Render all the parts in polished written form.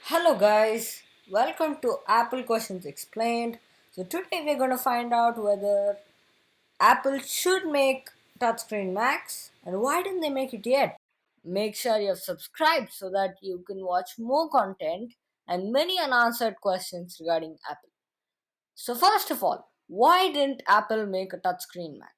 Hello guys, welcome to Apple Questions Explained. So today we're going to find out whether Apple should make touchscreen Macs and why didn't they make it yet? Make sure you've subscribed so that you can watch more content and many unanswered questions regarding Apple. So first of all, why didn't Apple make a touchscreen Mac?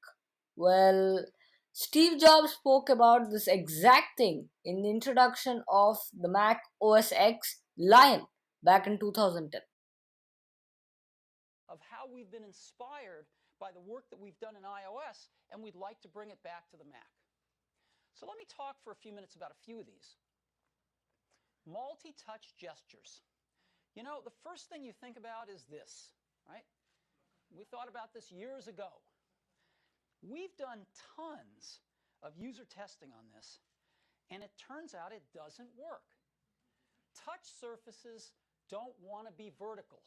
Well, Steve Jobs spoke about this exact thing in the introduction of the Mac OS X Lion back in 2010. Of how we've been inspired by the work that we've done in iOS, and we'd like to bring it back to the Mac. So let me talk for a few minutes about a few of these. Multi-touch gestures. You know, the first thing you think about is this, right? We thought about this years ago. We've done tons of user testing on this, and it turns out it doesn't work. Touch surfaces don't want to be vertical.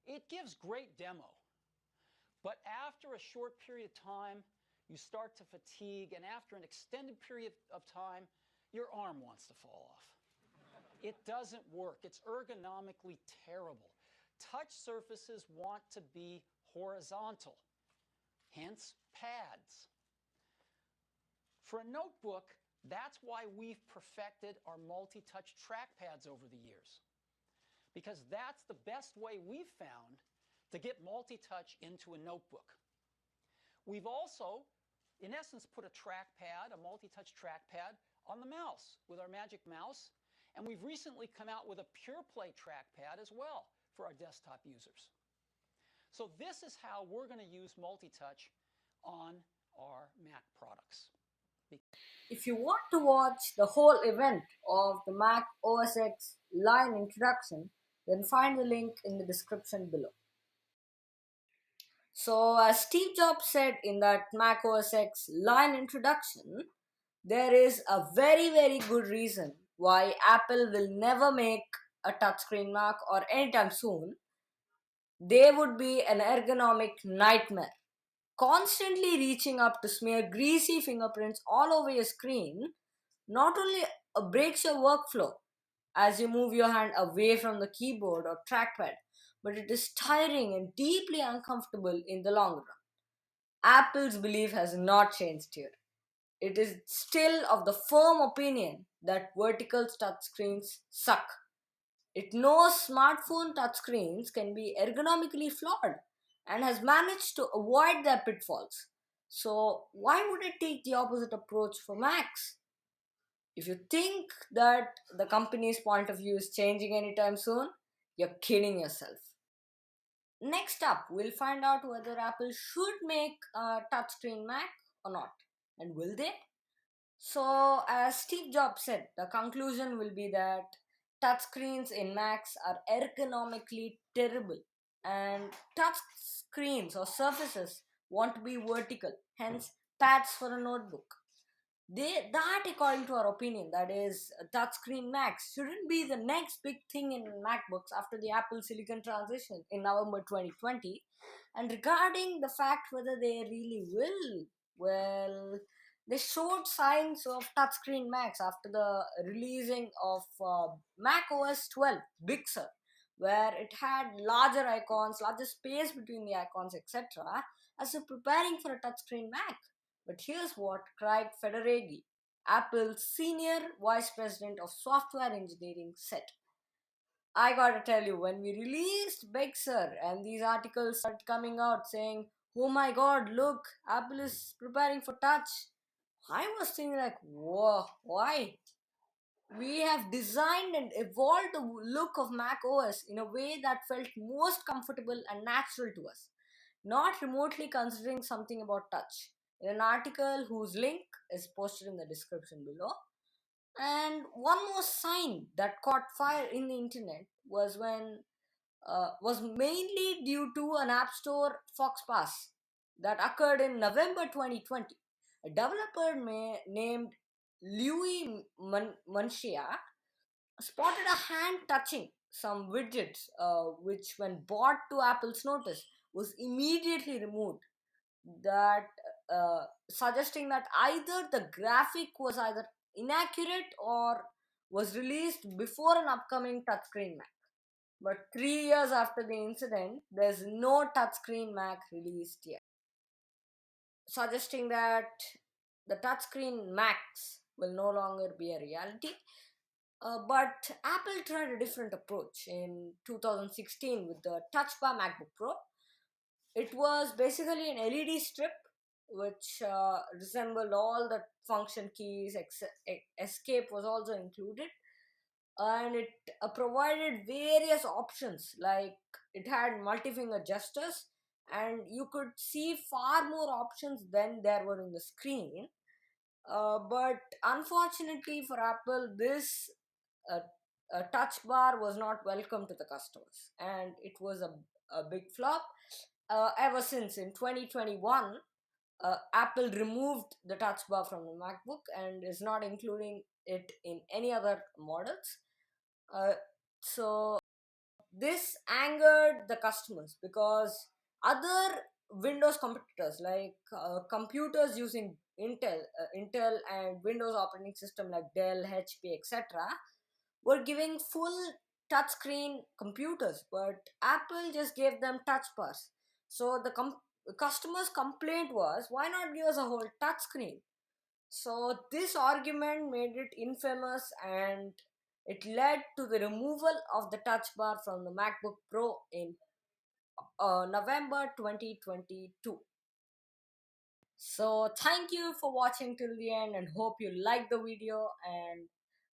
It gives great demo. But after a short period of time, you start to fatigue, and after an extended period of time, your arm wants to fall off. It doesn't work. It's ergonomically terrible. Touch surfaces want to be horizontal, hence pads. For a notebook, that's why we've perfected our multi-touch trackpads over the years, because that's the best way we've found to get multi-touch into a notebook. We've also, in essence, put a trackpad, a multi-touch trackpad, on the mouse with our Magic Mouse, and we've recently come out with a PurePlay trackpad as well for our desktop users. So this is how we're going to use multi-touch on our Mac products. If you want to watch the whole event of the Mac OS X Lion introduction, then find the link in the description below. So, as Steve Jobs said in that Mac OS X Lion introduction, there is a very good reason why Apple will never make a touchscreen Mac or anytime soon. They would be an ergonomic nightmare. Constantly reaching up to smear greasy fingerprints all over your screen not only breaks your workflow as you move your hand away from the keyboard or trackpad, but it is tiring and deeply uncomfortable in the long run. Apple's belief has not changed here. It is still of the firm opinion that vertical touchscreens suck. It knows smartphone touchscreens can be ergonomically flawed and has managed to avoid their pitfalls. So, why would it take the opposite approach for Macs? If you think that the company's point of view is changing anytime soon, you're kidding yourself. Next up, we'll find out whether Apple should make a touchscreen Mac or not. And will they? So, as Steve Jobs said, the conclusion will be that touchscreens in Macs are ergonomically terrible, and touch screens or surfaces want to be vertical, hence, pads for a notebook. That, according to our opinion, that is, touchscreen Macs shouldn't be the next big thing in MacBooks after the Apple Silicon transition in November 2020. And regarding the fact whether they really will, well, they showed signs of touchscreen Macs after the releasing of Mac OS 12 Big Sur, where it had larger icons, larger space between the icons, etc., as you're preparing for a touchscreen Mac. But here's what Craig Federighi, Apple's senior vice president of software engineering, said. I gotta tell you, when we released Big Sur and these articles started coming out saying, oh my god, look, Apple is preparing for touch, I was thinking like, whoa, why? We have designed and evolved the look of Mac OS in a way that felt most comfortable and natural to us, not remotely considering something about touch. In an article whose link is posted in the description below. And one more sign that caught fire in the internet was mainly due to an App Store Fox Pass that occurred in November 2020. A developer named Louis Munchia spotted a hand touching some widgets, which, when brought to Apple's notice, was immediately removed. That suggesting that either the graphic was either inaccurate or was released before an upcoming touchscreen Mac. But 3 years after the incident, there's no touchscreen Mac released yet, suggesting that the touchscreen Macs will no longer be a reality. But Apple tried a different approach in 2016 with the Touch Bar MacBook Pro. It was basically an LED strip which resembled all the function keys. Escape was also included, and it provided various options, like it had multi-finger gestures, and you could see far more options than there were in the screen. But unfortunately for Apple, this uh, touch bar was not welcome to the customers, and it was a big flop. Ever since in 2021, Apple removed the touch bar from the MacBook and is not including it in any other models. Uh, so this angered the customers because other Windows competitors, like computers using Intel and Windows operating system like Dell, HP, etc., were giving full touchscreen computers, but Apple just gave them touch bars. So the customers' complaint was, why not give us a whole touchscreen? So this argument made it infamous, and it led to the removal of the touch bar from the MacBook Pro in November 2022. So thank you for watching till the end, and hope you like the video, and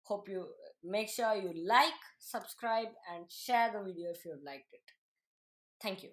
hope you make sure you like, subscribe, and share the video if you liked it. Thank you.